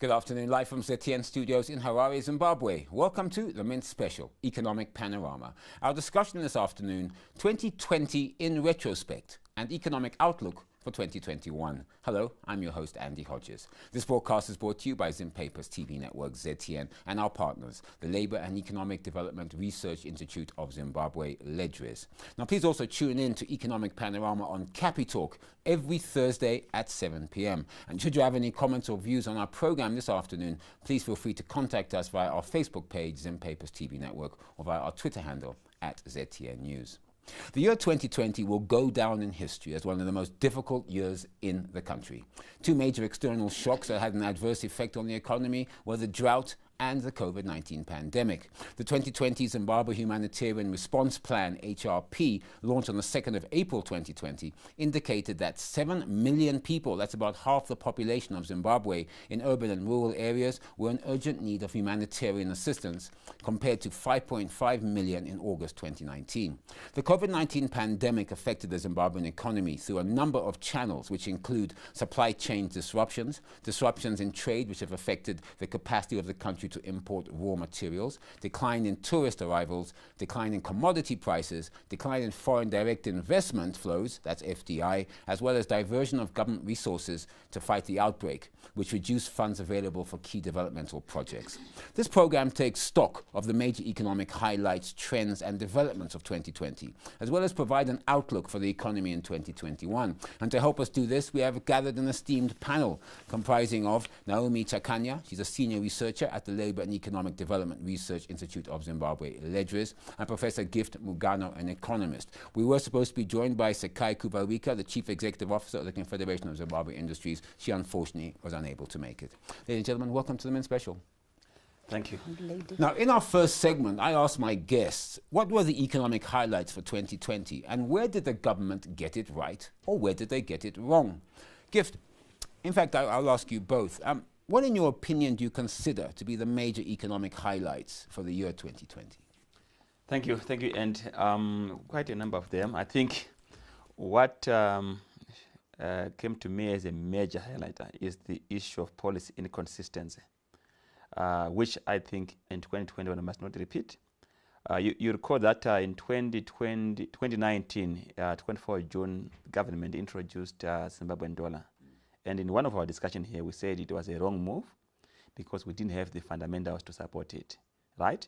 Good afternoon, live from ZTN Studios in Harare, Zimbabwe. Welcome to the Mint Special, Economic Panorama. Our discussion this afternoon, 2020 in retrospect, and economic outlook for 2021. Hello, I'm your host, Andy Hodges. This broadcast is brought to you by Zimpaper's TV network, ZTN, and our partners, the Labour and Economic Development Research Institute of Zimbabwe, LEDRES. Now, please also tune in to Economic Panorama on Capi Talk every Thursday at 7 p.m. And should you have any comments or views on our program this afternoon, please feel free to contact us via our Facebook page, Zimpaper's TV network, or via our Twitter handle, @ZTN News. The year 2020 will go down in history as one of the most difficult years in the country. Two major external shocks that had an adverse effect on the economy were the drought and the COVID-19 pandemic. The 2020 Zimbabwe Humanitarian Response Plan, HRP, launched on the 2nd of April 2020, indicated that 7 million people, that's about half the population of Zimbabwe, in urban and rural areas were in urgent need of humanitarian assistance, compared to 5.5 million in August 2019. The COVID-19 pandemic affected the Zimbabwean economy through a number of channels, which include supply chain disruptions, disruptions in trade, which have affected the capacity of the country to import raw materials, decline in tourist arrivals, decline in commodity prices, decline in foreign direct investment flows, that's FDI, as well as diversion of government resources to fight the outbreak, which reduced funds available for key developmental projects. This program takes stock of the major economic highlights, trends, and developments of 2020, as well as provide an outlook for the economy in 2021. And to help us do this, we have gathered an esteemed panel comprising of Naomi Chakanya, she's a senior researcher at the Labour and Economic Development Research Institute of Zimbabwe, LEDRES, and Professor Gift Mugano, an economist. We were supposed to be joined by Sekai Kubarika, the Chief Executive Officer of the Confederation of Zimbabwe Industries. She unfortunately was unable to make it. Ladies and gentlemen, welcome to the Mint Special. Thank you. Now, in our first segment, I asked my guests, what were the economic highlights for 2020, and where did the government get it right, or where did they get it wrong? Gift, in fact, I'll ask you both. What, in your opinion, do you consider to be the major economic highlights for the year 2020? Thank you, and quite a number of them. I think what came to me as a major highlight is the issue of policy inconsistency, which I think in 2021 must not repeat. You recall that in 2019, 24 June, the government introduced Zimbabwean dollar. And in one of our discussions here, we said it was a wrong move because we didn't have the fundamentals to support it, right?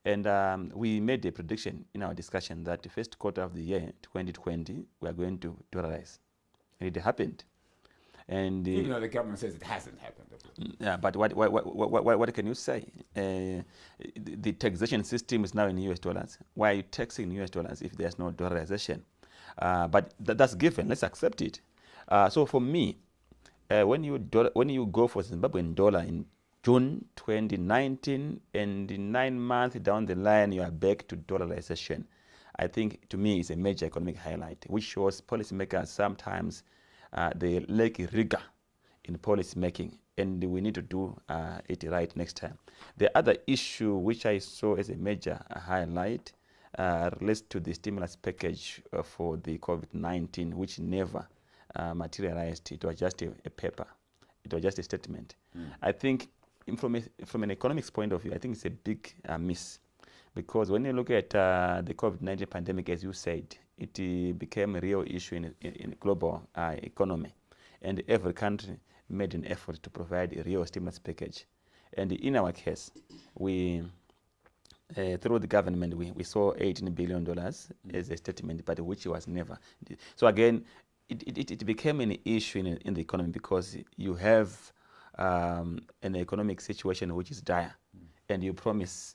And we made a prediction in our discussion that the first quarter of the year, 2020, we are going to dollarize. And it happened. And even though the government says it hasn't happened. Yeah, but what can you say? The taxation system is now in US dollars. Why are you taxing US dollars if there's no dollarization? But that's given. Let's accept it. So for me, when you go for Zimbabwean dollar in June 2019 and 9 months down the line you are back to dollarization, I think to me is a major economic highlight, which shows policymakers sometimes they lack rigor in policy making, and we need to do it right next time. The other issue which I saw as a major highlight relates to the stimulus package for the COVID-19, which never materialized. It was just a paper. It was just a statement. I think from an economics point of view, I think it's a big miss, because when you look at the COVID-19 pandemic, as you said, it became a real issue in global economy, and every country made an effort to provide a real stimulus package. And in our case, we through the government, we saw $18 billion as a statement, but which was never. So again, it became an issue in the economy because you have an economic situation which is dire, and you promise.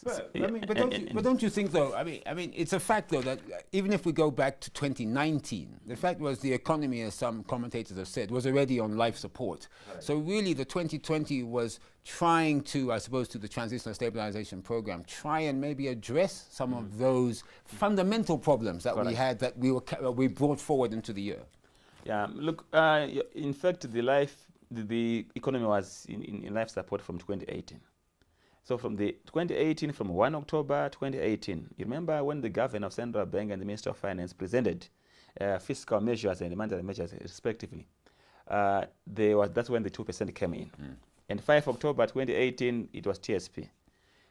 But don't you think, though? I mean, it's a fact, though, that even if we go back to 2019, the fact was the economy, as some commentators have said, was already on life support. Right. So really, the 2020 was trying to, I suppose, to the Transitional Stabilization Program, try and maybe address some of those fundamental problems that we had, that we brought forward into the year. Yeah, look, in fact, the economy was in life support from 2018. So from 1 October 2018, you remember when the governor of Central Bank and the Minister of Finance presented fiscal measures and monetary measures respectively, that's when the 2% came in. And 5 October 2018, it was TSP.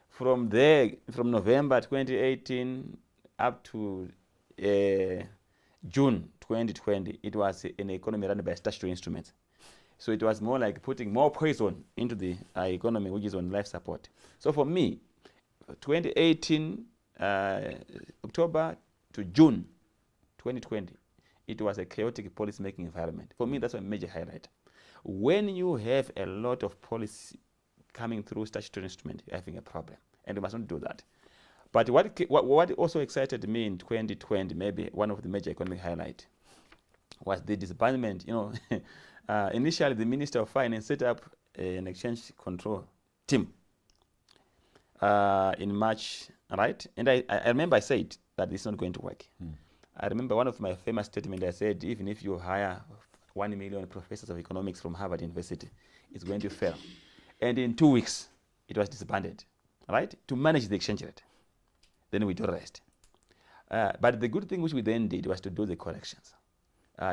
From there, from November 2018 up to June 2020, it was an economy run by statutory instruments. So it was more like putting more poison into the economy, which is on life support. So for me, 2018, October to June 2020, it was a chaotic policy-making environment. For me, that's a major highlight. When you have a lot of policy coming through statutory instrument, you're having a problem, and you must not do that. But what also excited me in 2020, maybe one of the major economic highlights, was the disbandment. Initially, the Minister of Finance set up an exchange control team in March, right? And I remember I said that it's not going to work. I remember one of my famous statements. I said, even if you hire 1 million professors of economics from Harvard University, it's going to fail. And in 2 weeks, it was disbanded, right? To manage the exchange rate. Then we do the rest. But the good thing which we then did was to do the corrections.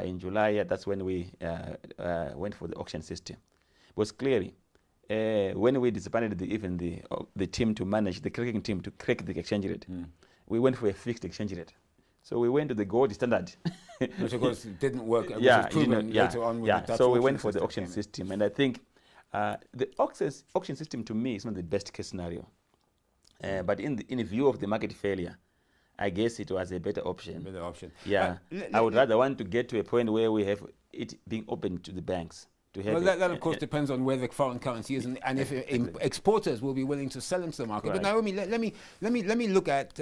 In July, that's when we went for the auction system. Because clearly, when we disbanded the team to manage, the cracking team to crack the exchange rate, we went for a fixed exchange rate. So we went to the gold standard. Which of course didn't work. It Yeah, was proven later on with the Dutch so we auction went for the system auction came in. system. And I think the auction system to me is not the best case scenario. But in view of the market failure, I guess it was a better option. Better option. Yeah, I would rather want to get to a point where we have it being open to the banks. To have Well, that of course depends on where the foreign currency is, and if exporters will be willing to sell into the market. Correct. But Naomi, let me look at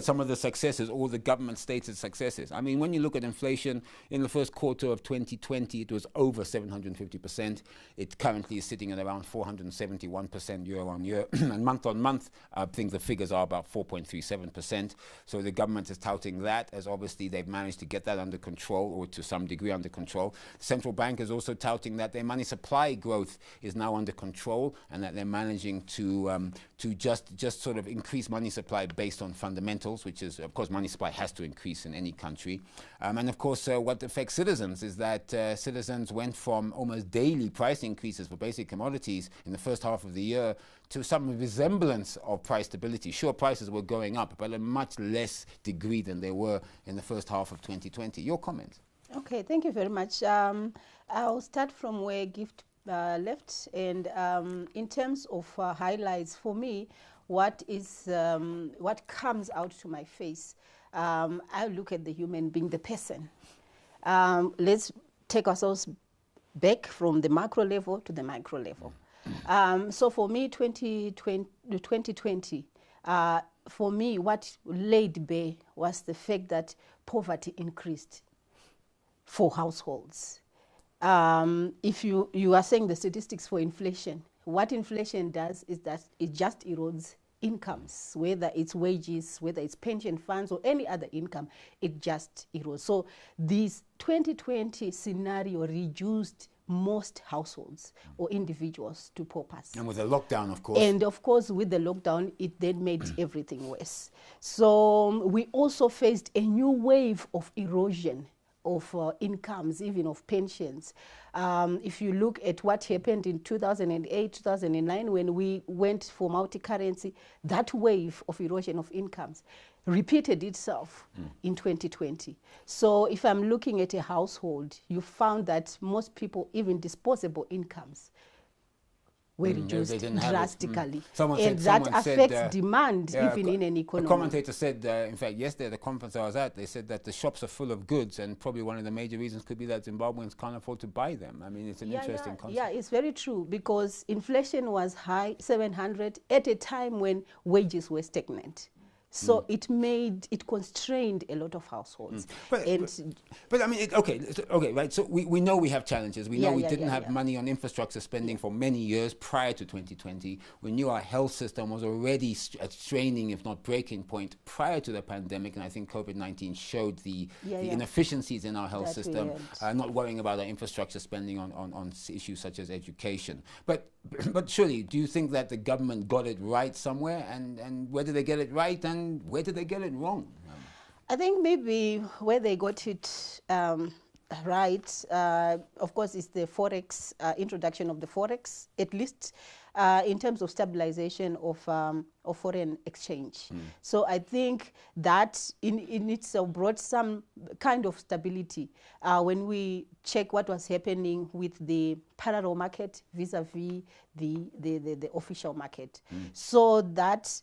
some of the successes, or the government-stated successes. I mean, when you look at inflation in the first quarter of 2020, it was over 750%. It currently is sitting at around 471% year on year, and month on month, I think the figures are about 4.37%. So the government is touting that as obviously they've managed to get that under control, or to some degree under control. The central bank is also touting that their money supply growth is now under control, and that they're managing to just sort of increase money supply based on fundamentals, which is, of course, money supply has to increase in any country. And of course, what affects citizens is that citizens went from almost daily price increases for basic commodities in the first half of the year to some resemblance of price stability. Sure, prices were going up, but at a much less degree than they were in the first half of 2020. Your comments? Okay, thank you very much. I'll start from where Gift left, and in terms of highlights for me, what comes out to my face, I look at the human being, the person. Let's take ourselves back from the macro level to the micro level. So for me, 2020, for me, what laid bare was the fact that poverty increased for households. If you are saying the statistics for inflation, what inflation does is that it just erodes incomes, whether it's wages, whether it's pension funds, or any other income, it just erodes. So this 2020 scenario reduced most households or individuals to paupers. And with the lockdown, of course. And of course, with the lockdown, it then made everything worse. So we also faced a new wave of erosion of incomes, even of pensions. If you look at what happened in 2008, 2009, when we went for multi-currency, that wave of erosion of incomes repeated itself in 2020. So if I'm looking at a household, you found that most people, even disposable incomes, were reduced drastically. And that affects demand even in an economy. A commentator said, in fact, yesterday at the conference I was at, they said that the shops are full of goods, and probably one of the major reasons could be that Zimbabweans can't afford to buy them. I mean, it's an interesting concept. Yeah, it's very true, because inflation was high, 700, at a time when wages were stagnant. So it constrained a lot of households. But I mean, okay, right. So we know we have challenges. We know we didn't have money on infrastructure spending for many years prior to 2020. We knew our health system was already at straining, if not breaking point, prior to the pandemic. And I think COVID-19 showed the inefficiencies in our health system, not worrying about our infrastructure spending on issues such as education. But surely, do you think that the government got it right somewhere? And where did they get it right, and where did they get it wrong? I think maybe where they got it right. Of course, it's the forex introduction of the forex, at least in terms of stabilization of foreign exchange. So I think that in itself brought some kind of stability when we check what was happening with the parallel market vis-a-vis the official market. So that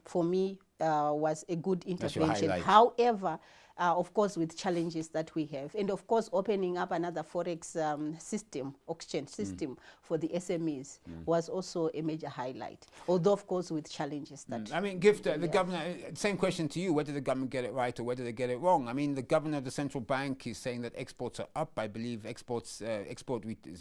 for me was a good intervention. However, of course, with challenges that we have. And of course, opening up another forex system, exchange system for the SMEs was also a major highlight. Although, of course, with challenges that... I mean, Gift, the governor, same question to you, whether the government get it right or whether they get it wrong. I mean, the governor of the central bank is saying that exports are up. I believe export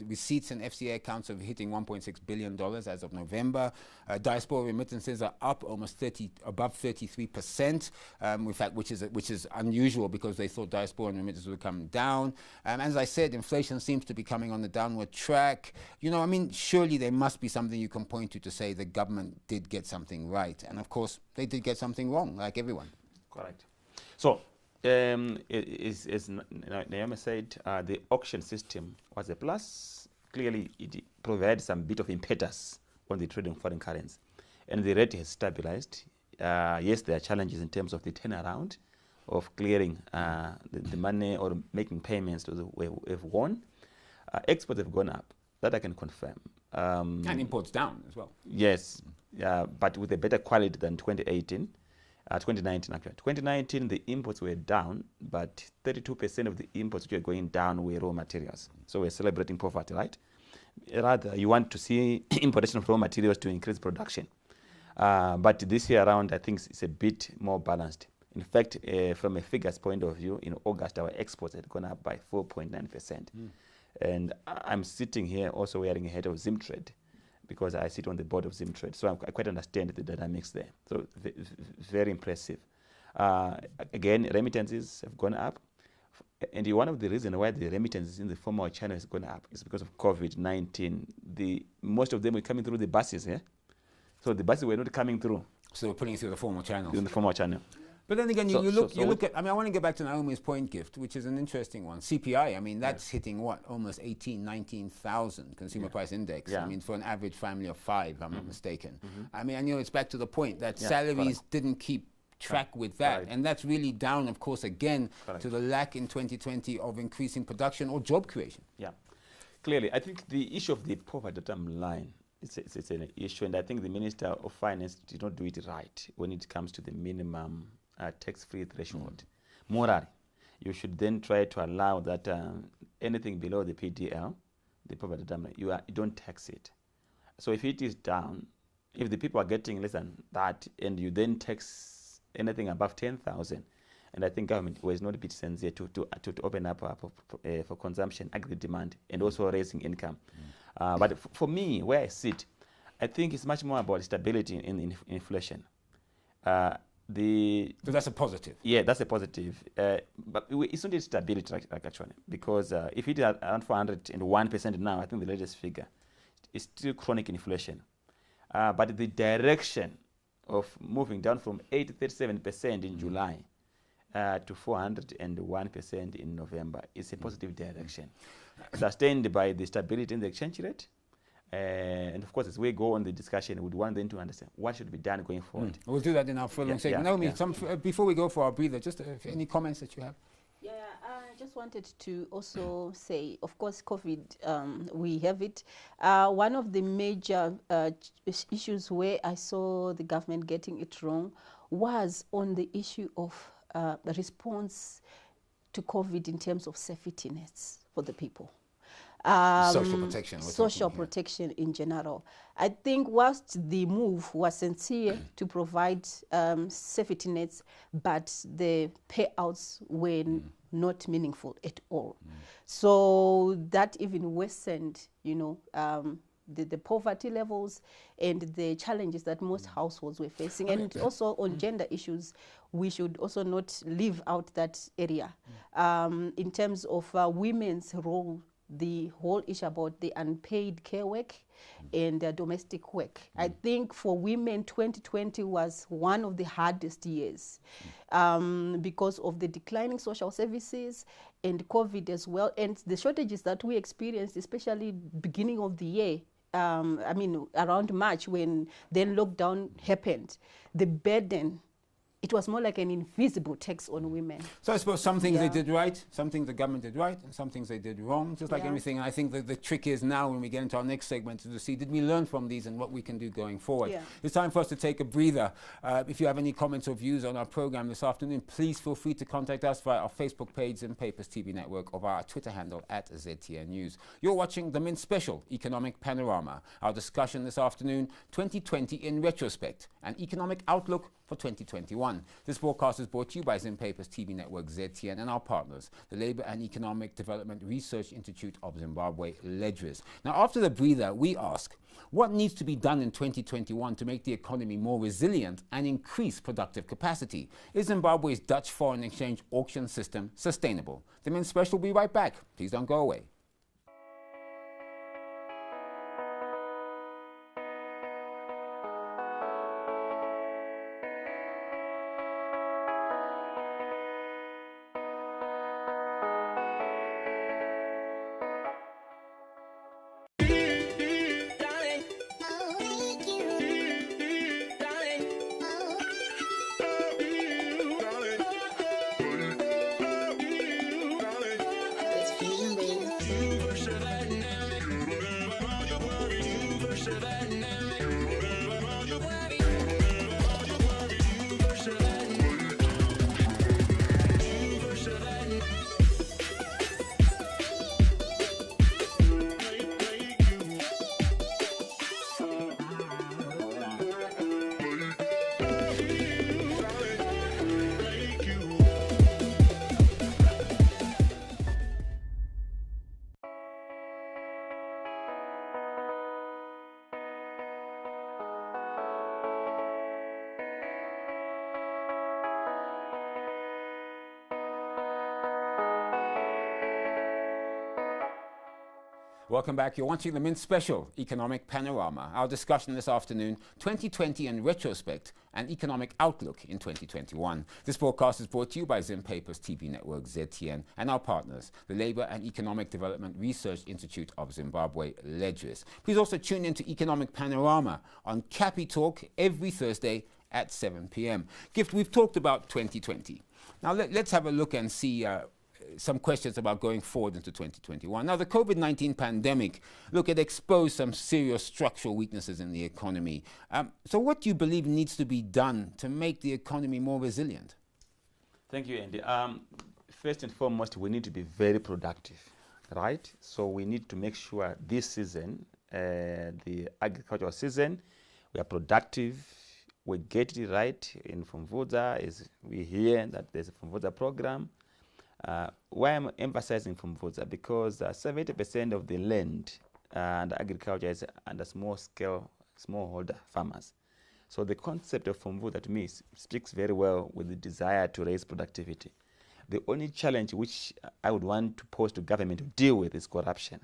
receipts and FCA accounts are hitting $1.6 billion as of November. Diaspora remittances are up almost above 33%, in fact, which is unusual because they thought diaspora and remittances would come down. As I said, inflation seems to be coming on the downward track. You know, I mean, surely there must be something you can point to say the government did get something right. And of course, they did get something wrong, like everyone. Correct. So, as Naomi said, the auction system was a plus. Clearly, it provides some bit of impetus on the trading of foreign currency. And the rate has stabilized. Yes, there are challenges in terms of the turnaround of clearing the money or making payments to the way we've won. Exports have gone up. That I can confirm. And imports down as well. Yes, but with a better quality than 2019 actually. 2019, the imports were down, but 32% of the imports which were going down were raw materials. So we're celebrating poverty, right? Rather, you want to see importation of raw materials to increase production. But this year around, I think it's a bit more balanced. In fact, from a figures point of view, in August, our exports had gone up by 4.9%. And I'm sitting here also wearing a hat of Zimtrade because I sit on the board of Zimtrade. So I quite understand the dynamics there. So very impressive. Again, remittances have gone up. And one of the reasons why the remittances in the formal channel has gone up is because of COVID-19. Most of them were coming through the buses, yeah? So the buses were not coming through. So we're putting it through the formal channels. In the formal channel. But then again, you look at, I mean, I want to get back to Naomi's point, Gift, which is an interesting one. CPI, I mean, that's hitting what? Almost 19,000 consumer price index. I mean, for an average family of 5, if I'm not mistaken. I mean, I know it's back to the point that salaries didn't keep track with that. And that's really down, of course, again, to the lack in 2020 of increasing production or job creation. Yeah. Clearly, I think the issue of the poverty line, it's an issue, and I think the Minister of Finance did not do it right when it comes to the minimum tax-free threshold. Morally, you should then try to allow that anything below the PDL, the poverty line, you don't tax it. So if it is down, if the people are getting less than that, and you then tax anything above 10,000, and I think government was not a bit sincere to open up for consumption, aggregate demand, and also raising income. But for me, where I sit, I think it's much more about stability in inflation. So that's a positive. Yeah, that's a positive. But it's not stability, actually, because if it is around 401% now, I think the latest figure is still chronic inflation. But the direction of moving down from 8.37% in July to 401% in November is a positive direction, sustained by the stability in the exchange rate. And of course, as we go on the discussion, we'd want them to understand what should be done going forward. We'll do that in our following segment. Naomi, before we go for our breather, just any comments that you have? Yeah, I just wanted to also say, of course, COVID, we have it. One of the major issues where I saw the government getting it wrong was on the issue of the response to COVID in terms of safety nets for the people. Social protection. Social protection in general. I think whilst the move was sincere to provide safety nets, but the payouts were not meaningful at all. So that even worsened, you know, the poverty levels and the challenges that most households were facing. And also on gender issues, we should also not leave out that area in terms of women's role the whole issue about the unpaid care work and domestic work. I think for women, 2020 was one of the hardest years because of the declining social services and COVID as well, and the shortages that we experienced, especially beginning of the year. I mean, around March, when then lockdown happened, the burden, it was more like an invisible tax on women. So I suppose some things they did right, some things the government did right, and some things they did wrong, just like everything. And I think that the trick is now, when we get into our next segment, to see, did we learn from these and what we can do going forward? It's time for us to take a breather. If you have any comments or views on our program this afternoon, please feel free to contact us via our Facebook page and Papers TV Network, or via our Twitter handle at ZTN News. You're watching the Mint Special Economic Panorama. Our discussion this afternoon, 2020 in retrospect, an economic outlook for 2021. This broadcast is brought to you by Zim Papers TV Network ZTN and our partners, the Labour and Economic Development Research Institute of Zimbabwe, LEDRIS. Now, after the breather, we ask, what needs to be done in 2021 to make the economy more resilient and increase productive capacity? Is Zimbabwe's Dutch foreign exchange auction system sustainable? The Mint Special will be right back. Please don't go away. Welcome back. You're watching the Mint Special Economic Panorama. Our discussion this afternoon, 2020 in retrospect, an economic outlook in 2021. This broadcast is brought to you by Zim Papers TV Network ZTN and our partners, the Labour and Economic Development Research Institute of Zimbabwe, LEDRIS. Please also tune in to Economic Panorama on Cappy Talk every Thursday at 7 p.m. Gift, we've talked about 2020. Now let's have a look and see some questions about going forward into 2021. Now, the COVID-19 pandemic, look, it exposed some serious structural weaknesses in the economy. So what do you believe needs to be done to make the economy more resilient? Thank you, Andy. First and foremost, we need to be very productive, right? So we need to make sure this season, the agricultural season, we are productive, we get it right in Fumvudza, as we hear that there's a Fumvudza program. Why I'm emphasizing Fumvudza? Because 70% of the land and agriculture is under small-scale, smallholder farmers. So the concept of Fumvudza, to me, speaks very well with the desire to raise productivity. The only challenge which I would want to pose to government to deal with is corruption.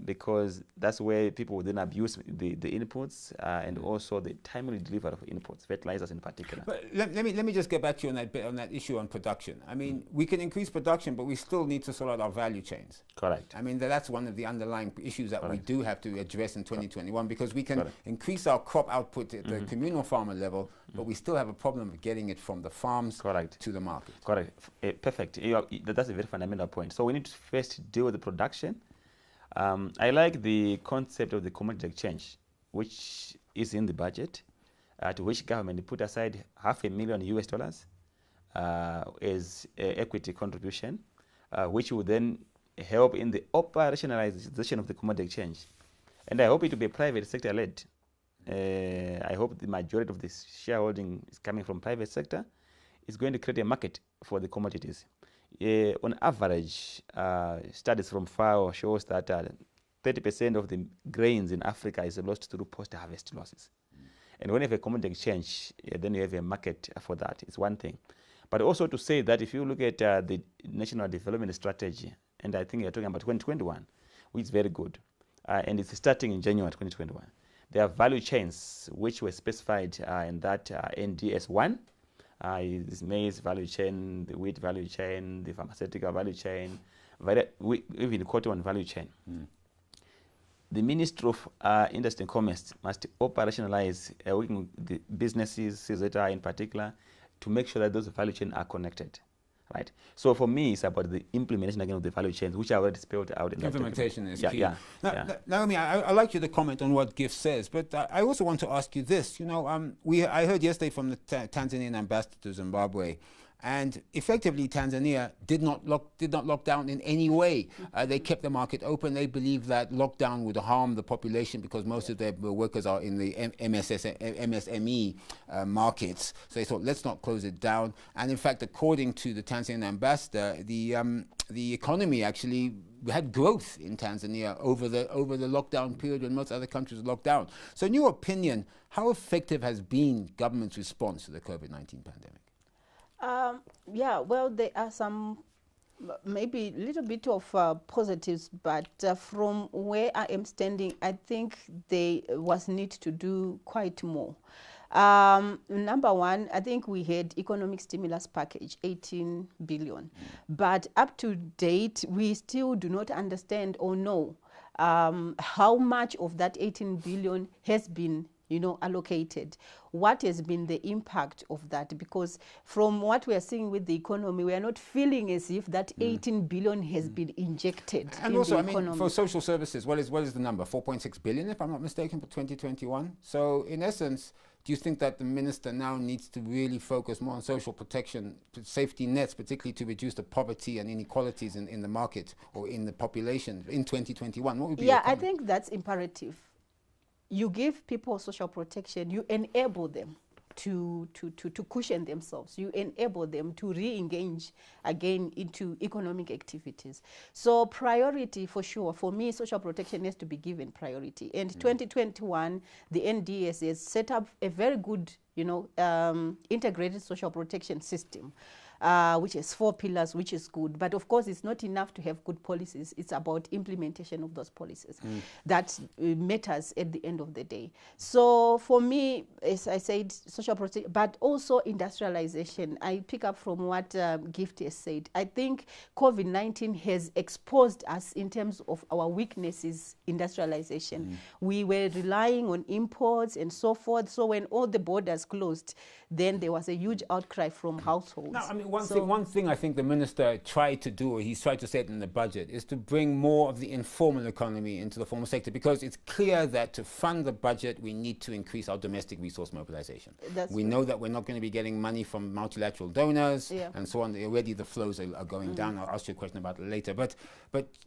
Because that's where people would then abuse the inputs and also the timely delivery of inputs, fertilizers in particular. But let me just get back to you on that issue on production. I mean, we can increase production, but we still need to sort out our value chains. Correct. I mean, that's one of the underlying issues that we do have to address in 2021, because we can increase our crop output at the communal farmer level, but we still have a problem of getting it from the farms to the market. Correct. Perfect. That's a very fundamental point. So we need to first deal with the production. I like the concept of the commodity exchange, which is in the budget, to which government put aside $500,000 as equity contribution, which will then help in the operationalization of the commodity exchange. And I hope it will be private sector led. I hope the majority of this shareholding is coming from private sector. It's going to create a market for the commodities. On average, studies from FAO shows that 30% of the grains in Africa is lost through post-harvest losses. And when you have a commodity exchange, then you have a market for that. It's one thing. But also to say that if you look at the National Development Strategy and I think you're talking about 2021, which is very good. And it's starting in January 2021. There are value chains which were specified in that NDS1. This maize value chain, the wheat value chain, the pharmaceutical value chain, even cotton value chain. The Ministry of Industry and Commerce must operationalize working with the businesses, CZI in particular, to make sure that those value chains are connected. Right. So for me, it's about the implementation again of the value chains, which are already spelled out in implementation that is key. Now, Naomi, I like you to comment on what GIF says, but I also want to ask you this. You know, I heard yesterday from the Tanzanian ambassador to Zimbabwe, and effectively Tanzania did not lock down in any way. They kept the market open. They believe that lockdown would harm the population because most of their workers are in the MSME markets. So they thought, let's not close it down. And in fact, according to the Tanzanian ambassador, the economy actually had growth in Tanzania over the lockdown period when most other countries locked down. So in your opinion, how effective has been government's response to the COVID-19 pandemic? Yeah, well, there are some maybe a little bit of positives, but from where I am standing, I think there was need to do quite more. Number one, I think we had economic stimulus package, 18 billion. But up to date, we still do not understand or know how much of that 18 billion has been allocated. What has been the impact of that? Because from what we are seeing with the economy, we are not feeling as if that 18 billion has been injected and in also, the economy. I mean, for social services, what is the number? 4.6 billion, if I'm not mistaken, for 2021. So in essence, do you think that the minister now needs to really focus more on social protection, safety nets, particularly to reduce the poverty and inequalities in the market or in the population in 2021? What would be your comment? I think that's imperative. You give people social protection, you enable them to cushion themselves, you enable them to re-engage again into economic activities. So priority for sure, for me, social protection has to be given priority. And 2021, the NDS has set up a very good, integrated social protection system. Which has 4 pillars, which is good. But of course, it's not enough to have good policies. It's about implementation of those policies. That matters at the end of the day. So for me, as I said, social protection, but also industrialization. I pick up from what Gift has said. I think COVID-19 has exposed us in terms of our weaknesses, industrialization. We were relying on imports and so forth. So when all the borders closed, then there was a huge outcry from households. Now, I mean, one thing I think the minister tried to do, or he's tried to say it in the budget, is to bring more of the informal economy into the formal sector, because it's clear that to fund the budget, we need to increase our domestic resource mobilization. We know that we're not going to be getting money from multilateral donors and so on. Already the flows are going down. I'll ask you a question about it later. But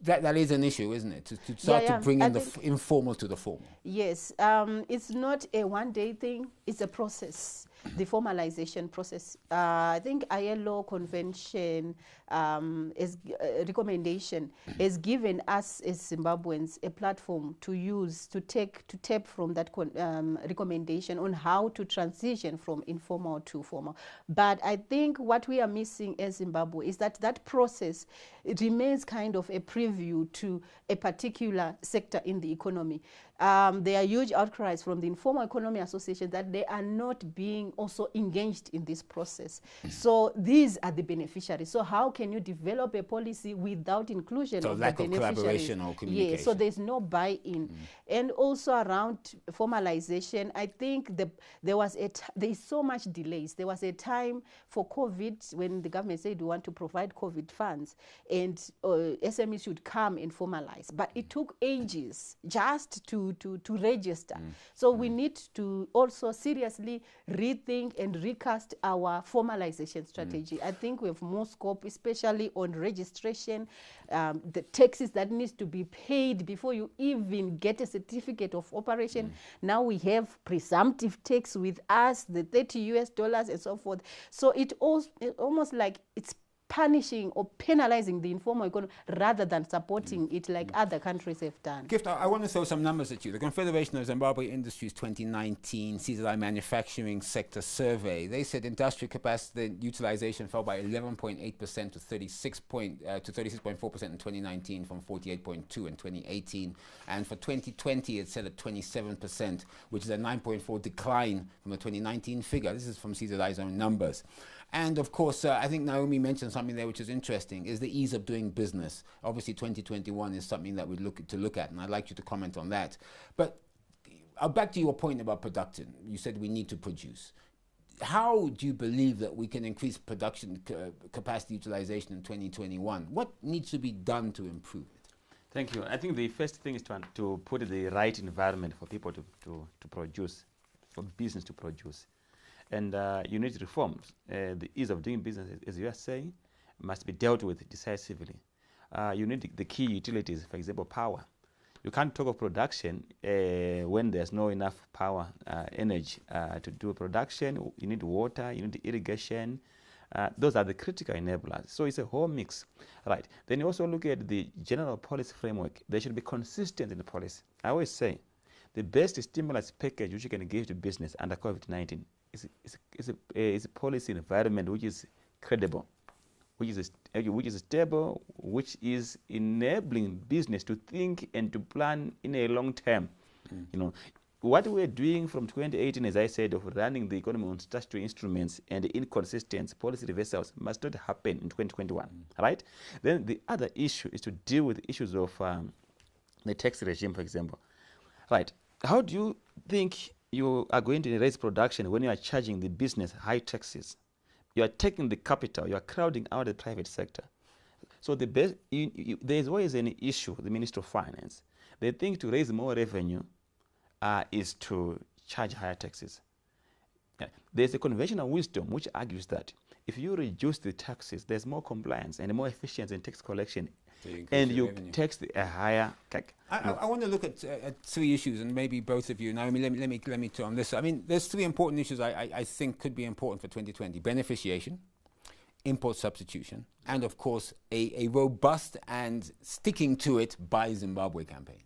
that is an issue, isn't it? To start to bring in the informal to the formal. Yes. It's not a one-day thing. It's a process. The formalization process. I think ILO convention recommendation has given us as Zimbabweans a platform to use, to tap from that recommendation on how to transition from informal to formal. But I think what we are missing as Zimbabwe is that process, it remains kind of a preview to a particular sector in the economy. There are huge outcries from the Informal Economy Association that they are not being also engaged in this process. So these are the beneficiaries. So how can you develop a policy without inclusion of the beneficiaries? So lack of collaboration or communication. Yeah, so there's no buy-in. And also around formalization, I think there's so much delays. There was a time for COVID when the government said we want to provide COVID funds and SMEs should come and formalize. But it took ages just to register. So we need to also seriously rethink and recast our formalization strategy. I think we have more scope, especially on registration, the taxes that needs to be paid before you even get a certificate of operation. Now we have presumptive tax with us, the $30 and so forth. So it almost like it's punishing or penalizing the informal economy rather than supporting it like other countries have done. Gift, I want to throw some numbers at you. The Confederation of Zimbabwe Industries 2019 CZI Manufacturing Sector Survey, they said industrial capacity utilization fell by 11.8% to 36.4% in 2019 from 48.2% in 2018. And for 2020, it's set at 27%, which is a 9.4% decline from the 2019 figure. This is from CZI's own numbers. And of course, I think Naomi mentioned something there which is interesting, is the ease of doing business. Obviously, 2021 is something that we'd look at, and I'd like you to comment on that. But back to your point about production. You said we need to produce. How do you believe that we can increase production capacity utilization in 2021? What needs to be done to improve it? Thank you. I think the first thing is to put the right environment for people to produce, for business to produce. And you need reforms. The ease of doing business, as you are saying, must be dealt with decisively. You need the key utilities, for example, power. You can't talk of production when there's no enough power, energy to do production. You need water, you need irrigation. Those are the critical enablers. So it's a whole mix. Right. Then you also look at the general policy framework. They should be consistent in the policy. I always say the best stimulus package which you can give to business under COVID-19 is a policy environment which is credible, which is stable, which is enabling business to think and to plan in a long term. You know, what we're doing from 2018, as I said, of running the economy on statutory instruments and inconsistent policy reversals must not happen in 2021, right? Then the other issue is to deal with issues of the tax regime, for example. Right, how do you think you are going to raise production when you are charging the business high taxes? You are taking the capital, you are crowding out the private sector. So the best, there is always an issue, the Minister of Finance. They think to raise more revenue is to charge higher taxes. There's a conventional wisdom which argues that if you reduce the taxes, there's more compliance and more efficiency in tax collection, and you tax a higher CAC. I want to look at three issues, and maybe both of you. Naomi, let me turn on this. I mean, there's three important issues I think could be important for 2020: beneficiation, import substitution, and of course a robust and sticking to it Buy Zimbabwe campaign.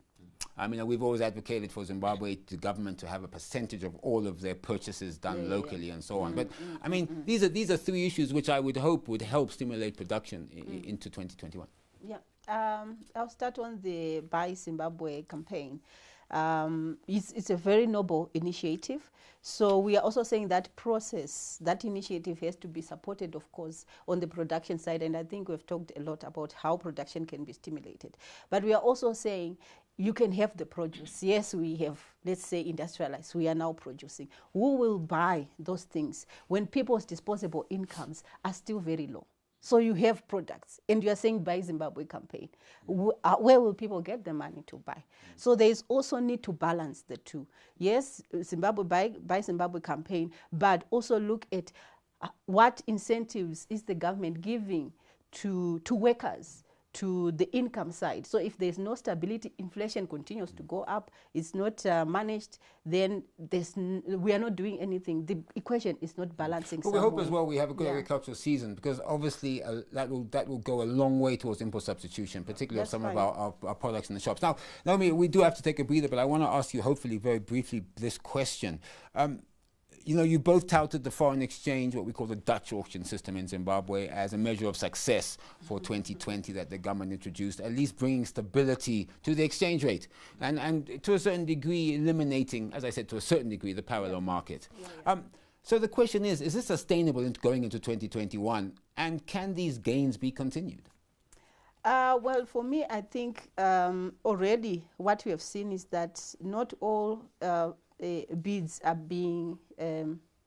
I mean, we've always advocated for Zimbabwe, the government, to have a percentage of all of their purchases done locally and so on. But I mean, these are three issues which I would hope would help stimulate production into 2021. Yeah, I'll start on the Buy Zimbabwe campaign. It's a very noble initiative. So we are also saying that process, that initiative has to be supported, of course, on the production side. And I think we've talked a lot about how production can be stimulated. But we are also saying you can have the produce. Yes, we have, let's say, industrialized. We are now producing. Who will buy those things when people's disposable incomes are still very low? So you have products, and you are saying Buy Zimbabwe campaign. Where will people get the money to buy? So there is also need to balance the two. Yes, Buy Zimbabwe campaign, but also look at what incentives is the government giving to workers, to the income side. So if there's no stability, inflation continues to go up, it's not managed, then we are not doing anything. The equation is not balancing. But we hope as well we have a good agricultural season, because obviously that will go a long way towards import substitution, particularly of some of our products in the shops. Now, Naomi, we do have to take a breather, but I want to ask you, hopefully very briefly, this question. You know, you both touted the foreign exchange, what we call the Dutch auction system in Zimbabwe, as a measure of success for 2020 that the government introduced, at least bringing stability to the exchange rate and to a certain degree eliminating, as I said, to a certain degree, the parallel market. So the question is this sustainable going into 2021, and can these gains be continued? Well, for me, I think already what we have seen is that not all bids are being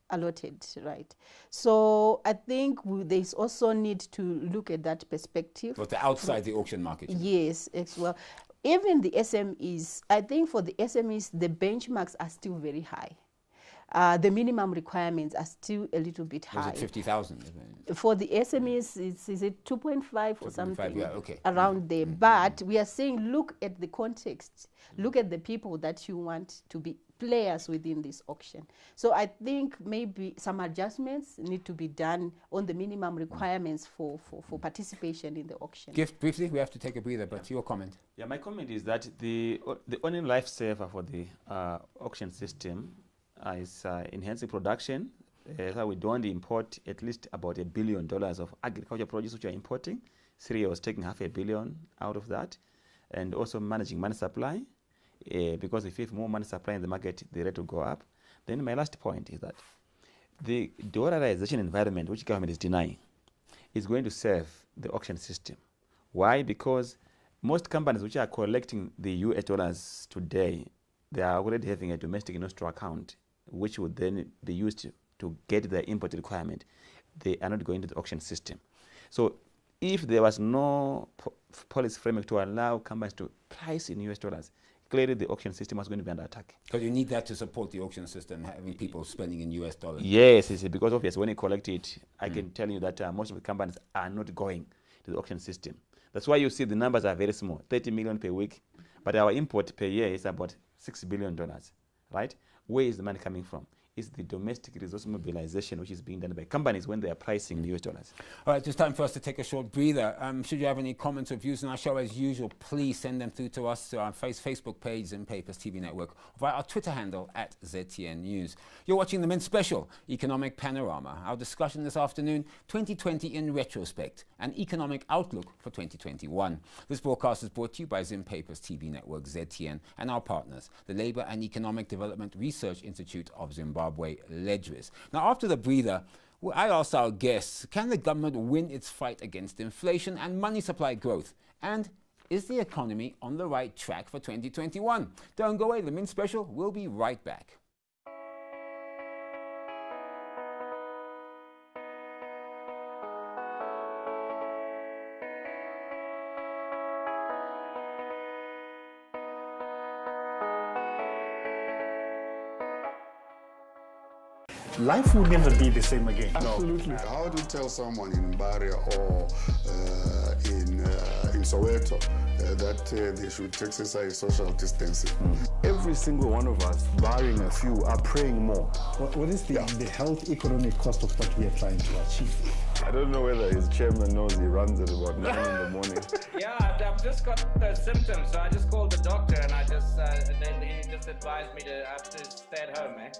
allotted, right? So I think there's also need to look at that perspective. But outside the auction market? Yes, as well. Even the SMEs, I think for the SMEs, the benchmarks are still very high. the minimum requirements are still a little bit high. Was it 50,000? For the SMEs, is it 2.5 or something? Yeah, okay. Around there. But we are saying, look at the context. Look at the people that you want to be players within this auction. So I think maybe some adjustments need to be done on the minimum requirements for participation in the auction. Gift, briefly, we have to take a breather, but your comment. Yeah, my comment is that the only lifesaver for the auction system is enhancing production. So we don't import at least about $1 billion of agricultural produce which we are importing. Syria was taking $500 million out of that. And also managing money supply, because if you have more money supply in the market, the rate will go up. Then my last point is that the dollarization environment, which government is denying, is going to serve the auction system. Why? Because most companies which are collecting the US dollars today, they are already having a domestic nostro account, which would then be used to get their import requirement. They are not going to the auction system. So if there was no policy framework to allow companies to price in US dollars, clearly the auction system was going to be under attack. Because you need that to support the auction system, having people spending in US dollars. Yes, because obviously when you collect it, I can tell you that most of the companies are not going to the auction system. That's why you see the numbers are very small, 30 million per week, but our import per year is about $6 billion, right? Where is the money coming from? It's the domestic resource mobilization which is being done by companies when they are pricing in US dollars. All right, it's time for us to take a short breather. Should you have any comments or views on our show, as usual, please send them through to us, to our Facebook page and Papers TV Network, via our Twitter handle at ZTN News. You're watching the Mint Special, Economic Panorama. Our discussion this afternoon, 2020 in retrospect, an economic outlook for 2021. This broadcast is brought to you by Zim Papers TV Network, ZTN, and our partners, the Labour and Economic Development Research Institute of Zimbabwe, LEDRIS. Now, after the breather, I asked our guests, can the government win its fight against inflation and money supply growth? And is the economy on the right track for 2021? Don't go away, the Mint Special will be right back. Life will never be the same again. Absolutely. No. How do you tell someone in Bari or in Soweto that they should exercise social distancing? Every single one of us, barring a few, are praying more. What is the health economic cost of what we are trying to achieve? I don't know whether his chairman knows he runs at about 9 in the morning. Yeah, I've just got the symptoms, so I just called the doctor and I just and then he just advised me to have to stay at home, eh?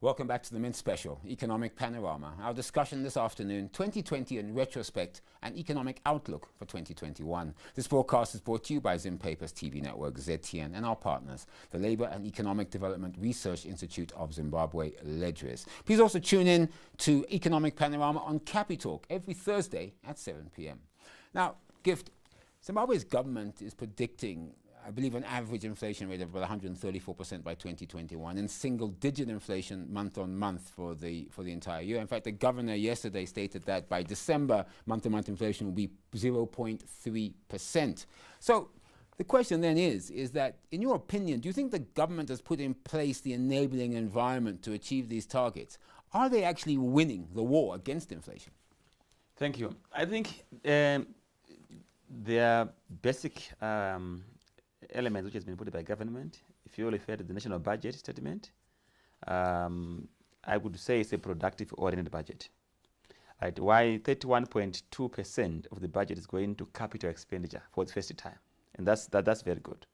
Welcome back to the Mint Special, Economic Panorama. Our discussion this afternoon, 2020 in retrospect, an economic outlook for 2021. This broadcast is brought to you by Zim Papers TV Network, ZTN, and our partners, the Labour and Economic Development Research Institute of Zimbabwe, LEDRIS. Please also tune in to Economic Panorama on Capi Talk every Thursday at 7 p.m. Now, Gift, Zimbabwe's government is predicting, I believe, an average inflation rate of about 134% by 2021, and single-digit inflation month on month for the entire year. In fact, the governor yesterday stated that by December, month-to-month inflation will be 0.3%. So the question then is that, in your opinion, do you think the government has put in place the enabling environment to achieve these targets? Are they actually winning the war against inflation? Thank you. I think their basic element which has been put by government, if you refer to the national budget statement, I would say it's a productive oriented budget. Right? Why 31.2% of the budget is going to capital expenditure for the first time. And that's very good,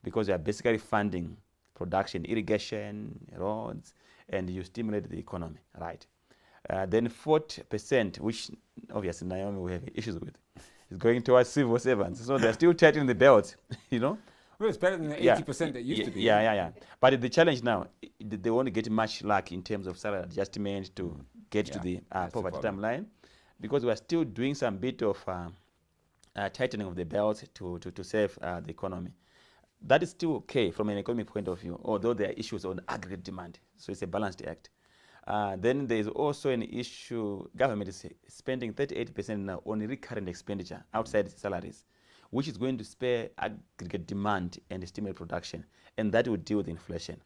because you are basically funding production, irrigation, roads, and you stimulate the economy, right? Then 40%, which obviously Naomi will have issues with, is going towards civil servants. So they're still tightening the belt, you know, Well, it's better than the 80% that used to be. Yeah. But the challenge now, they won't get much luck in terms of salary adjustment to get to the poverty timeline, because we are still doing some bit of tightening of the belt to save the economy. That is still okay from an economic point of view, although there are issues on aggregate demand. So it's a balanced act. Then there is also an issue, government is spending 38% now on recurrent expenditure outside salaries, which is going to spare aggregate demand and stimulate production, and that will deal with inflation.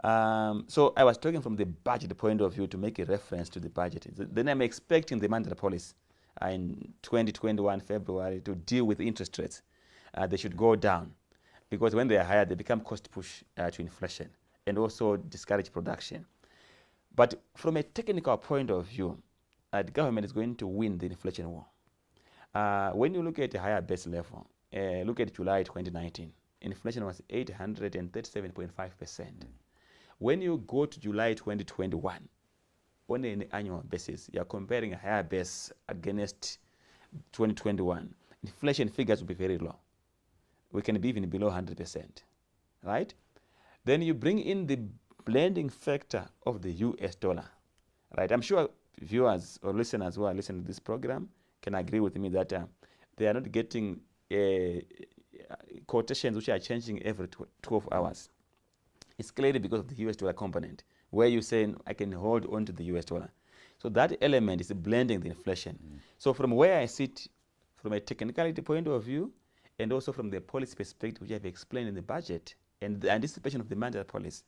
So I was talking from the budget point of view to make a reference to the budget. Then I'm expecting the monetary policy in 2021 February to deal with interest rates. They should go down, because when they are higher, they become cost push to inflation and also discourage production. But from a technical point of view, the government is going to win the inflation war. When you look at a higher base level, look at July 2019, inflation was 837.5%. When you go to July 2021, on an annual basis, you are comparing a higher base against 2021. Inflation figures will be very low. We can be even below 100%, right? Then you bring in the blending factor of the US dollar, right? I'm sure viewers or listeners who are listening to this program can agree with me that they are not getting quotations which are changing every 12 hours. It's clearly because of the US dollar component, where you're saying I can hold on to the US dollar. So that element is blending the inflation. So from where I sit, from a technicality point of view, and also from the policy perspective, which I've explained in the budget, and the anticipation of the monetary policy,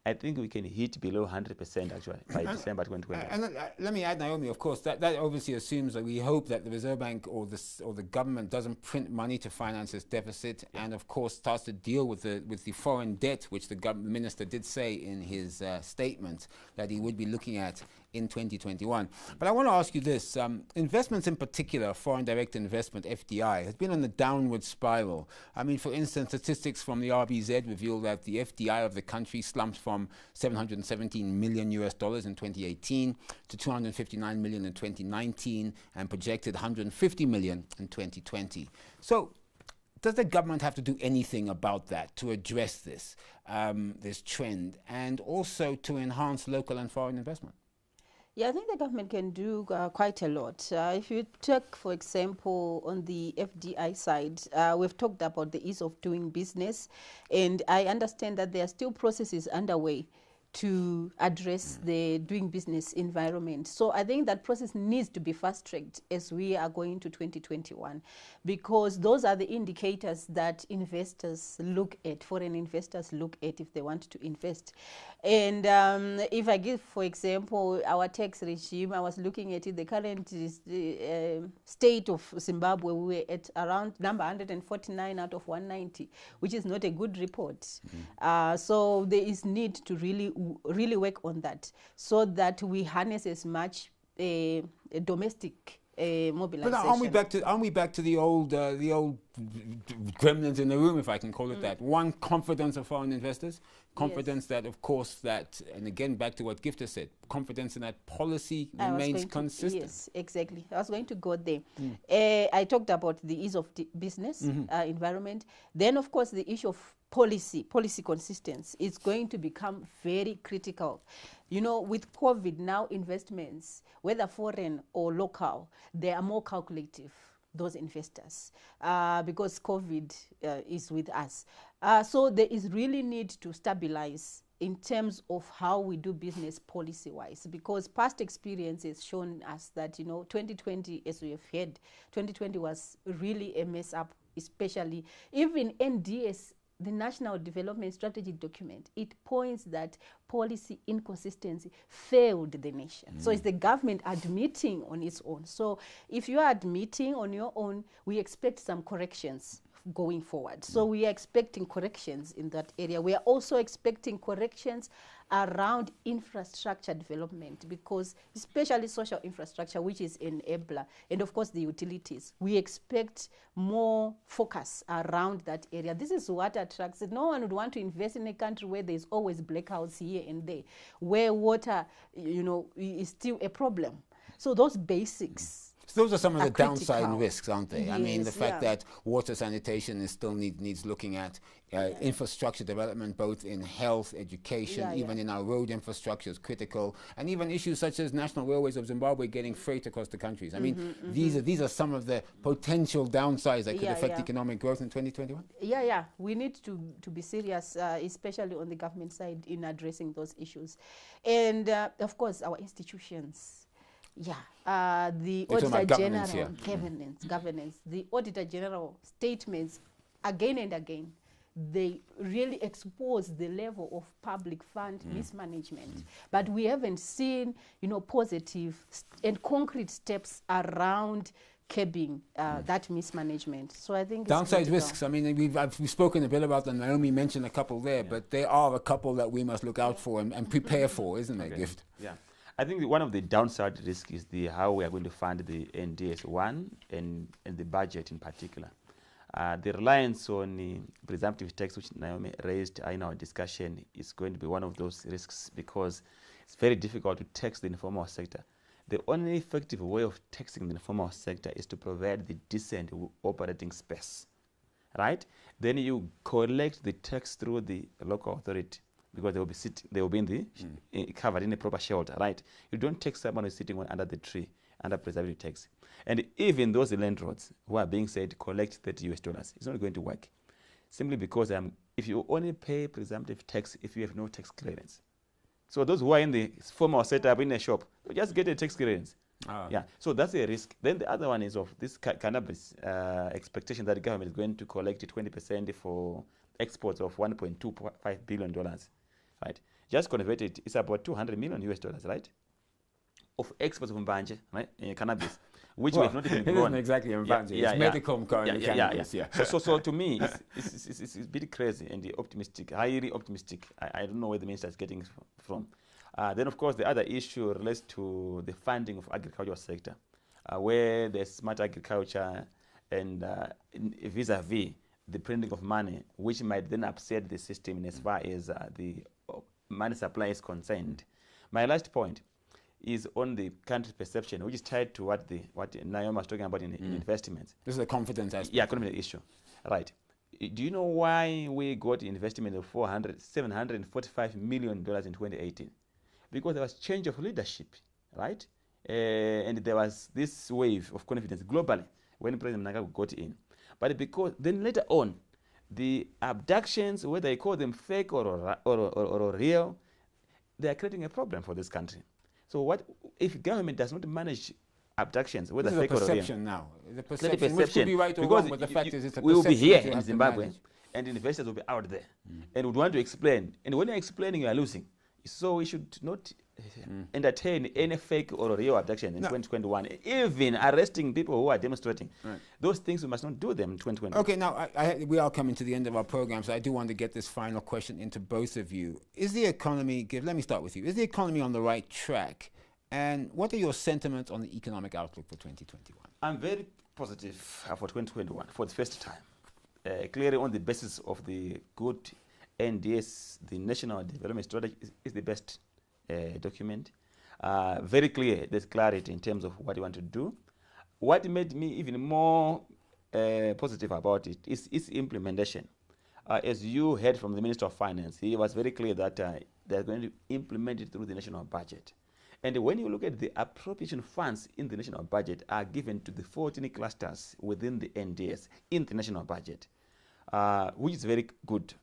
I think we can hit below 100% actually by December 2020. And let me add, Naomi, of course, that obviously assumes that we hope that the Reserve Bank or the government doesn't print money to finance this deficit, and of course starts to deal with the foreign debt, which the minister did say in his statement that he would be looking at in 2021. But I want to ask you this. Investments in particular, foreign direct investment, FDI, has been on a downward spiral. I mean, for instance, statistics from the RBZ reveal that the FDI of the country slumped from $717 million in 2018 to 259 million in 2019 and projected 150 million in 2020. So does the government have to do anything about that to address this trend, and also to enhance local and foreign investment? Yeah, I think the government can do quite a lot. If you take, for example, on the FDI side, we've talked about the ease of doing business, and I understand that there are still processes underway to address the doing business environment. So I think that process needs to be fast-tracked as we are going to 2021, because those are the indicators that investors look at, foreign investors look at if they want to invest. And if I give, for example, our tax regime, I was looking at it, the current state of Zimbabwe, we were at around number 149 out of 190, which is not a good report. So there is need to really work on that, so that we harness as much a domestic mobilization. But aren't we back to the old gremlins in the room, if I can call it that? One, confidence of foreign investors, confidence that, of course, that, and again back to what Gifter said, confidence in that policy remains consistent. Yes, exactly. I was going to go there. I talked about the ease of business environment. Then, of course, the issue of policy consistency is going to become very critical. You know, with COVID now, investments, whether foreign or local, they are more calculative, those investors, because COVID is with us. So there is really need to stabilize in terms of how we do business policy-wise, because past experience has shown us that, 2020, as we have heard, 2020 was really a mess up, especially even NDS, the National Development Strategy document, it points that policy inconsistency failed the nation. So it's the government admitting on its own. So if you are admitting on your own, we expect some corrections going forward. So we are expecting corrections in that area. We are also expecting corrections around infrastructure development, because especially social infrastructure, which is enabler, and of course the utilities, we expect more focus around that area. This is what attracts it. No one would want to invest in a country where there's always blackouts here and there, where water, is still a problem. So those basics. So those are some of the critical. downside risks, aren't they? I mean, the Yes, fact yeah. that water sanitation is still needs looking at, infrastructure development, both in health, education, Yeah, even yeah. in our road infrastructure is critical, and even issues such as National Railways of Zimbabwe getting freight across the countries. I mean, these are some of the potential downsides that could Yeah, affect yeah. economic growth in 2021. Yeah. We need to be serious, especially on the government side, in addressing those issues. And of course, our institutions. Yeah. The You're talking Auditor about governance General, here. governance. The Auditor General statements, again and again, they really expose the level of public fund mismanagement. But we haven't seen, positive and concrete steps around curbing that mismanagement. So I think Downside it's risks. I mean, we've spoken a bit about them. Naomi mentioned a couple there, but there are a couple that we must look out for and prepare for, isn't there, Gift? Yeah. I think one of the downside risks is how we are going to fund the NDS1 and the budget in particular. The reliance on presumptive tax, which Naomi raised in our discussion, is going to be one of those risks because it's very difficult to tax the informal sector. The only effective way of taxing the informal sector is to provide the decent operating space, right? Then you collect the tax through the local authority because they will be in the covered in a proper shelter, right? You don't tax someone who's sitting under the tree under presumptive tax. And even those landlords who are being said collect $30, it's not going to work. Simply because if you only pay presumptive tax if you have no tax clearance. So those who are in the formal setup in a shop, they just get a tax clearance. Yeah, so that's a risk. Then the other one is of this cannabis expectation that the government is going to collect 20% for exports of $1.25 billion, right? Just convert it, it's about $200 million, right? Of exports from Mbanje, right? Cannabis, which we have not even grown. It isn't exactly Mbanje, it's medical cannabis. So to me, it's a bit crazy and optimistic, highly optimistic. I don't know where the minister is getting from. Then, of course, the other issue relates to the funding of agricultural sector, where there's smart agriculture and vis-a-vis the printing of money, which might then upset the system in as far as the money supply is concerned. My last point is on the country's perception, which is tied to what Naomi was talking about in investments. This is a confidence aspect. Yeah, confidence issue. Right. Do you know why we got investment of $745 million in 2018? Because there was change of leadership, right? And there was this wave of confidence globally when President Mnangagwa got in. But because then later on, the abductions, whether they call them fake or real, they are creating a problem for this country. So what if government does not manage abductions, whether fake or real? Perception now. The perception, which could be right or wrong, but the fact is it's a perception. We will be here in have to Zimbabwe, manage. and investors will be out there, and would want to explain. And when you're explaining, you are losing. So we should not entertain any fake or real abduction in 2021, even arresting people who are demonstrating. Right. Those things we must not do them in 2021. Okay, now we are coming to the end of our program, so I do want to get this final question into both of you. Is the economy, let me start with you, is the economy on the right track? And what are your sentiments on the economic outlook for 2021? I'm very positive for 2021 for the first time. Clearly on the basis of the good NDS, the National Development Strategy is the best document. Very clear, there's clarity in terms of what you want to do. What made me even more positive about it is its implementation. As you heard from the Minister of Finance, he was very clear that they're going to implement it through the national budget. And when you look at the appropriation funds in the national budget are given to the 14 clusters within the NDS in the national budget, which is very good,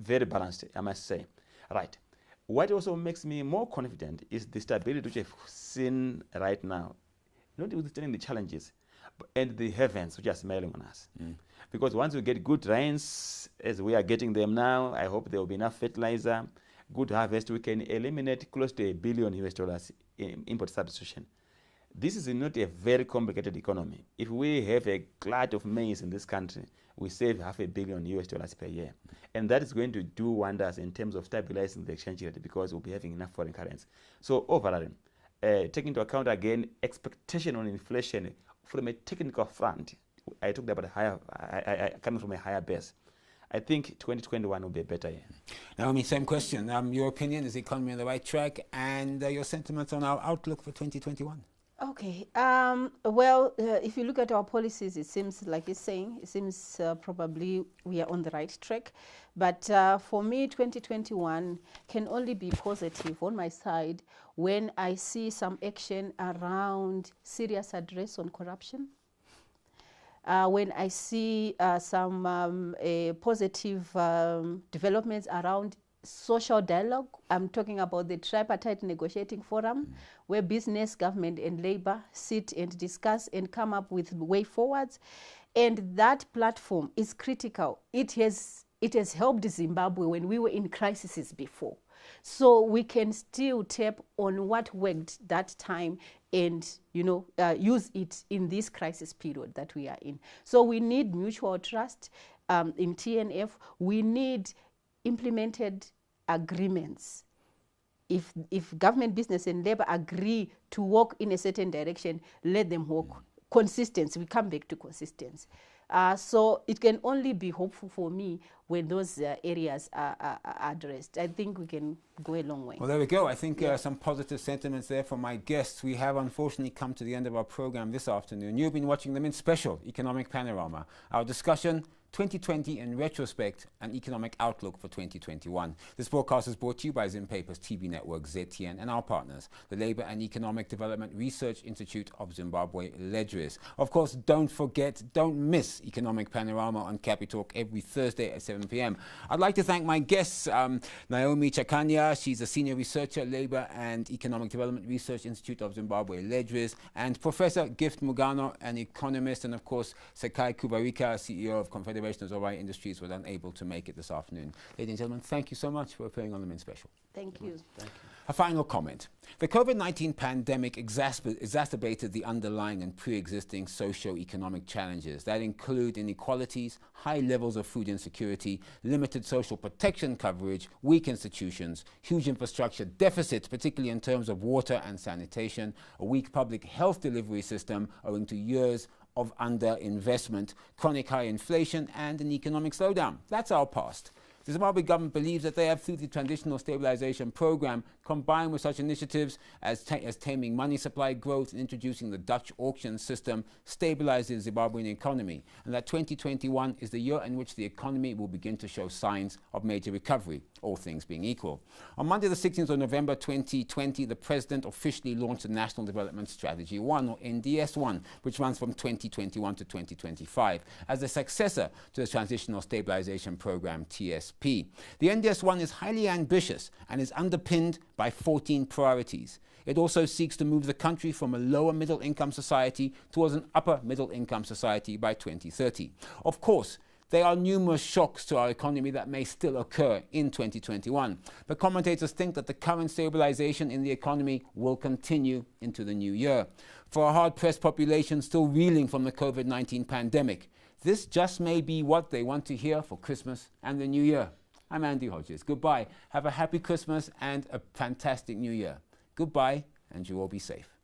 very balanced, I must say. Right. What also makes me more confident is the stability which I've seen right now, not notwithstanding the challenges, and the heavens which are smiling on us. Because once we get good rains, as we are getting them now, I hope there will be enough fertilizer, good harvest, we can eliminate close to $1 billion in import substitution. This is not a very complicated economy. If we have a glut of maize in this country, we save $500 million per year. And that is going to do wonders in terms of stabilizing the exchange rate because we'll be having enough foreign currency. So overall, taking into account again expectation on inflation from a technical front, I talked about coming from a higher base. I think 2021 will be a better year. Naomi, same question. Your opinion, is the economy on the right track? And your sentiments on our outlook for 2021? Okay. Well, if you look at our policies, it seems like it's saying, it seems probably we are on the right track. But for me, 2021 can only be positive on my side when I see some action around serious address on corruption. When I see some positive developments around social dialogue. I'm talking about the tripartite negotiating forum, where business, government, and labor sit and discuss and come up with way forwards. And that platform is critical. It has helped Zimbabwe when we were in crises before. So we can still tap on what worked that time and, you know, use it in this crisis period that we are in. So we need mutual trust in TNF. We need implemented agreements. If government, business, and labor agree to walk in a certain direction, let them walk. Consistency, we come back to consistency. So it can only be hopeful for me when those areas are addressed. I think we can go a long way. Well, there we go. I think some positive sentiments there from my guests. We have unfortunately come to the end of our program this afternoon. You've been watching the Mint Special Economic Panorama. Our discussion, 2020 in retrospect, and economic outlook for 2021. This broadcast is brought to you by Zimpaper's TV network ZTN and our partners, the Labour and Economic Development Research Institute of Zimbabwe, LEDRIS. Of course, don't forget, don't miss Economic Panorama on Capitalk every Thursday at 7 p.m. I'd like to thank my guests, Naomi Chakanya, she's a senior researcher, Labour and Economic Development Research Institute of Zimbabwe, LEDRIS, and Professor Gift Mugano, an economist, and of course, Sekai Kubarika, CEO of Confederation of Zimbabwe Industries, was unable to make it this afternoon. Ladies and gentlemen, thank you so much for appearing on the Mint Special. Thank you. Thank you. A final comment. The COVID-19 pandemic exacerbated the underlying and pre-existing socio-economic challenges that include inequalities, high levels of food insecurity, limited social protection coverage, weak institutions, huge infrastructure deficits, particularly in terms of water and sanitation, a weak public health delivery system owing to years of underinvestment, chronic high inflation, and an economic slowdown. That's our past. The Zimbabwe government believes that they have, through the Transitional Stabilization Program, combined with such initiatives as taming money supply growth and introducing the Dutch auction system, stabilized the Zimbabwean economy, and that 2021 is the year in which the economy will begin to show signs of major recovery, all things being equal. On Monday, the 16th of November 2020, the President officially launched the National Development Strategy 1, or NDS1, which runs from 2021 to 2025, as a successor to the Transitional Stabilization Program, TSP. The NDS1 is highly ambitious and is underpinned by 14 priorities. It also seeks to move the country from a lower middle income society towards an upper middle income society by 2030. Of course, there are numerous shocks to our economy that may still occur in 2021, but commentators think that the current stabilization in the economy will continue into the new year. For a hard-pressed population still reeling from the COVID-19 pandemic, this just may be what they want to hear for Christmas and the new year. I'm Andy Hodges. Goodbye. Have a happy Christmas and a fantastic new year. Goodbye, and you all be safe.